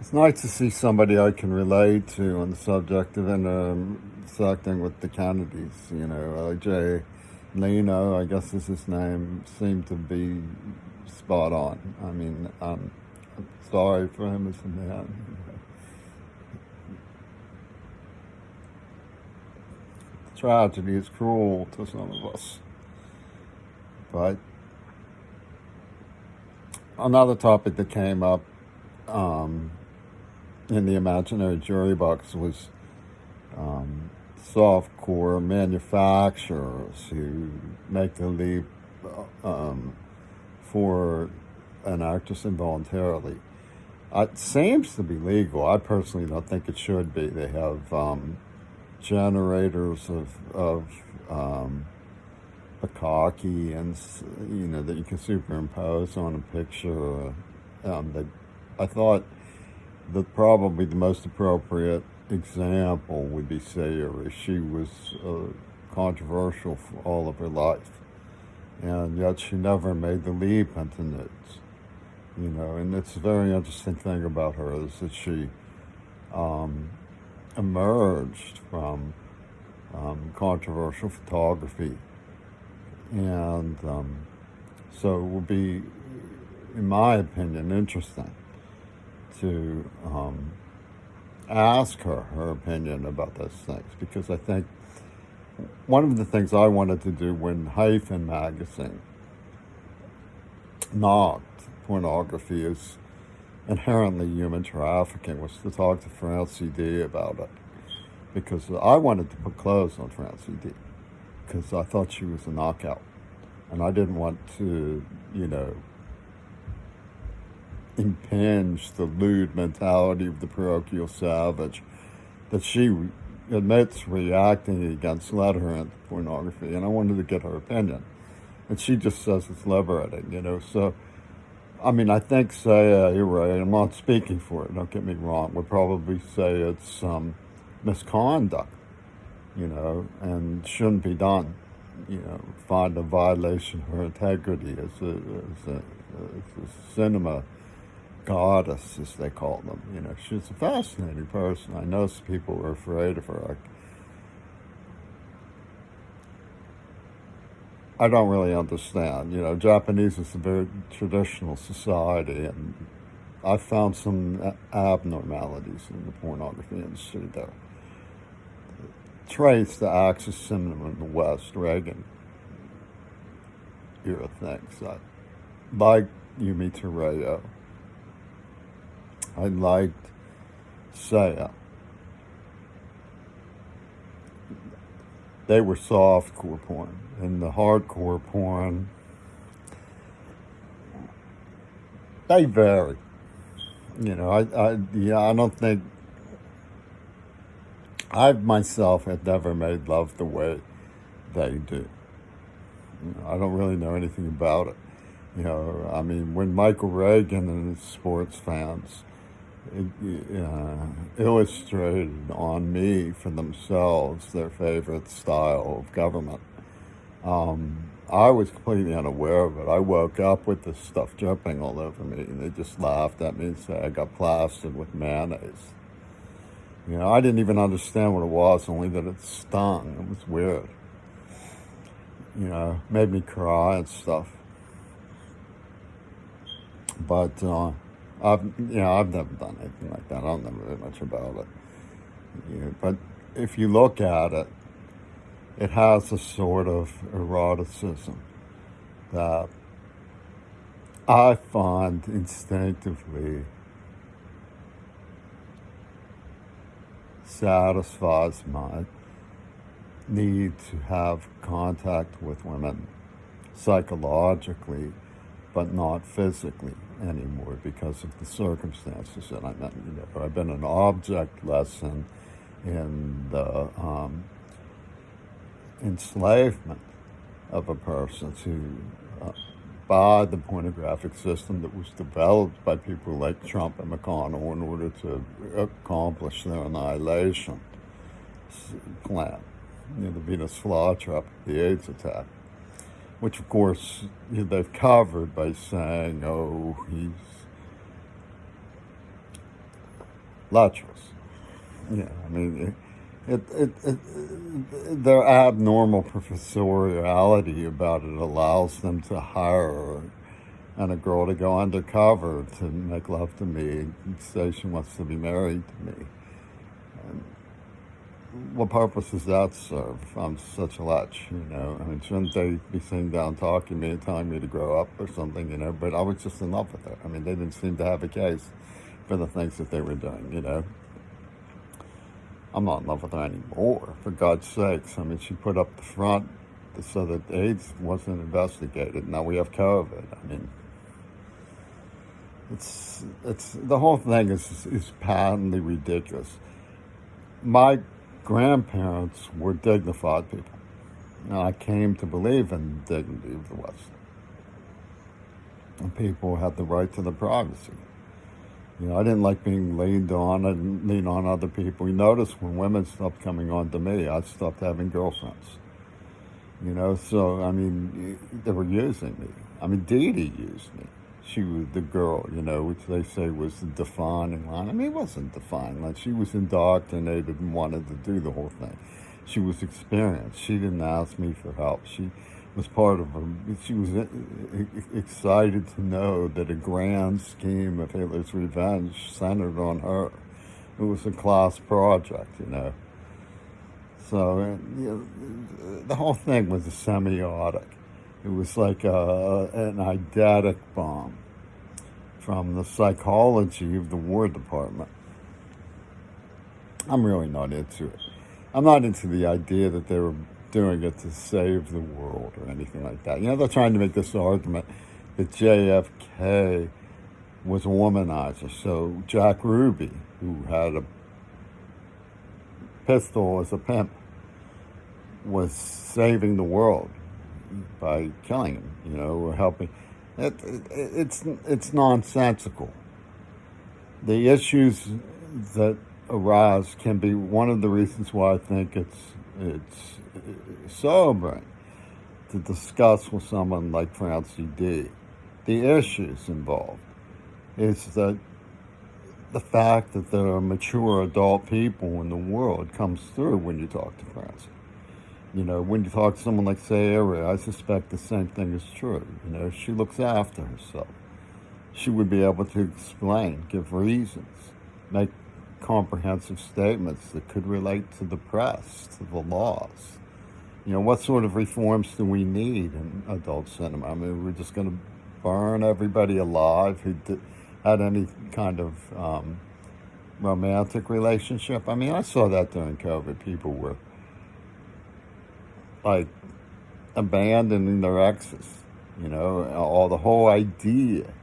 It's nice to see somebody I can relate to on the subject of intersecting with the Kennedys. Jay Leno, I guess is his name, seemed to be spot on. I mean, I'm sorry for him as a man. Tragedy is cruel to some of us. But another topic that came up in the imaginary jury box was softcore manufacturers who make the leap for an actress involuntarily. It seems to be legal. I personally don't think it should be. They have generators of bukkake and that you can superimpose on a picture. I thought that probably the most appropriate example would be Sayuri. She was controversial for all of her life, and yet she never made the leap into nudes. And it's a very interesting thing about her is that she emerged from controversial photography, and so it would be, in my opinion, interesting to ask her opinion about those things, because I think one of the things I wanted to do when Hyphen magazine knocked pornography as inherently human trafficking was to talk to Francie D about it, because I wanted to put clothes on Francie D because I thought she was a knockout, and I didn't want to, impinge the lewd mentality of the parochial savage that she admits reacting against led her into pornography, and I wanted to get her opinion. And she just says it's liberating, so, I mean, I think, you're right, I'm not speaking for it, don't get me wrong, would probably say it's misconduct, and shouldn't be done, find a violation of her integrity as a cinema goddess, as they call them. She's a fascinating person. I know some people were afraid of her. I don't really understand. Japanese is a very traditional society, and I found some abnormalities in the pornography industry there. Trace the Axis cinema in the West, Reagan era things. I like Yumi Tereo. I liked Saya. They were softcore porn. And the hardcore porn, they vary. I don't think, I myself have never made love the way they do. I don't really know anything about it. I mean, when Michael Reagan and his sports fans illustrated on me for themselves their favorite style of government, I was completely unaware of it. I woke up with this stuff dripping all over me, and they just laughed at me and said I got plastered with mayonnaise. I didn't even understand what it was, only that it stung. It was weird. Made me cry and stuff. But I've never done anything like that. I don't know very much about it. But if you look at it, it has a sort of eroticism that I find instinctively satisfies my need to have contact with women psychologically, but not physically anymore because of the circumstances that I'm in. I've been an object lesson in the enslavement of a person to by the pornographic system that was developed by people like Trump and McConnell in order to accomplish their annihilation plan. The Venus flytrap, the AIDS attack, which of course they've covered by saying, oh, he's lecherous. Yeah, I mean, their abnormal professoriality about it allows them to hire a girl to go undercover to make love to me and say she wants to be married to me. And what purpose does that serve? If I'm such a lech, I mean, shouldn't they be sitting down talking to me and telling me to grow up or something, But I was just in love with her. I mean, they didn't seem to have a case for the things that they were doing, I'm not in love with her anymore, for God's sakes. I mean, she put up the front so that AIDS wasn't investigated. Now we have COVID. I mean, it's the whole thing is patently ridiculous. My grandparents were dignified people. And I came to believe in the dignity of the West. And people had the right to their privacy. I didn't like being leaned on. I didn't lean on other people. You notice when women stopped coming on to me, I stopped having girlfriends. So, I mean, they were using me. I mean, Dee Dee used me. She was the girl, which they say was the defining line. I mean, it wasn't defining line. She was indoctrinated and wanted to do the whole thing. She was experienced. She didn't ask me for help. She was part of she was excited to know that a grand scheme of Hitler's revenge centered on her. It was a class project, So, the whole thing was a semiotic. It was like an eidetic bomb from the psychology of the War Department. I'm really not into it. I'm not into the idea that they were doing it to save the world or anything like that. They're trying to make this argument that JFK was a womanizer. So Jack Ruby, who had a pistol as a pimp, was saving the world by killing him, or helping. It's nonsensical. The issues that arise can be one of the reasons why I think it's sobering to discuss with someone like Francie D. The issues involved is that the fact that there are mature adult people in the world comes through when you talk to Francie. When you talk to someone like Sayre, I suspect the same thing is true. She looks after herself. She would be able to explain, give reasons, make comprehensive statements that could relate to the press, to the laws. What sort of reforms do we need in adult cinema? I mean, we're just going to burn everybody alive who had any kind of romantic relationship. I mean, I saw that during COVID. People were like abandoning their exes, all the whole idea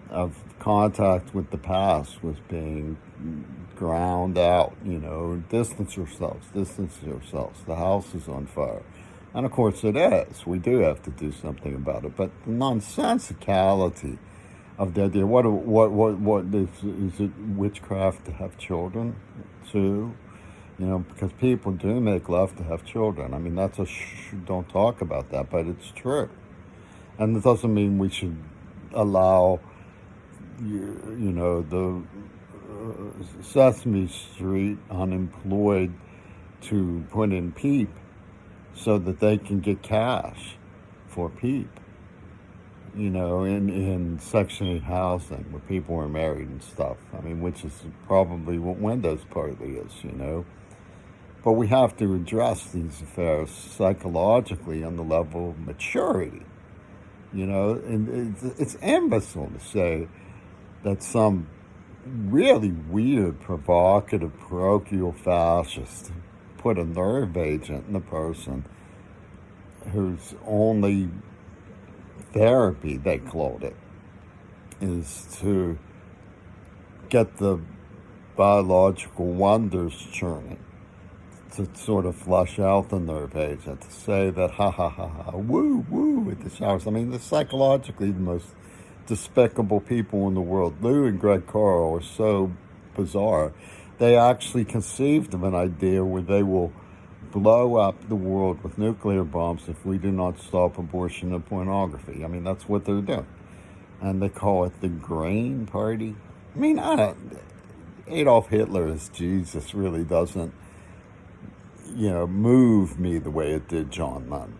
of contact with the past was being ground out, distance yourselves, the house is on fire. And of course it is. We do have to do something about it. But the nonsensicality of the idea, what is it witchcraft to have children too? Because people do make love to have children. I mean, that's don't talk about that, but it's true. And it doesn't mean we should allow, the Sesame Street unemployed to put in PEEP so that they can get cash for PEEP, in Section 8 housing where people are married and stuff. I mean, which is probably what Windows partly is, But we have to address these affairs psychologically on the level of maturity. And it's imbecile to say that some really weird, provocative, parochial fascist put a nerve agent in a person whose only therapy, they called it, is to get the biological wonders churning, to sort of flush out the nerve agent, to say that ha ha ha ha, woo woo at the showers. I mean, they're psychologically the most despicable people in the world. Lou and Greg Carl are so bizarre. They actually conceived of an idea where they will blow up the world with nuclear bombs if we do not stop abortion and pornography. I mean, that's what they're doing. And they call it the Green Party. I mean, Adolf Hitler as Jesus really doesn't, move me the way it did John Munn.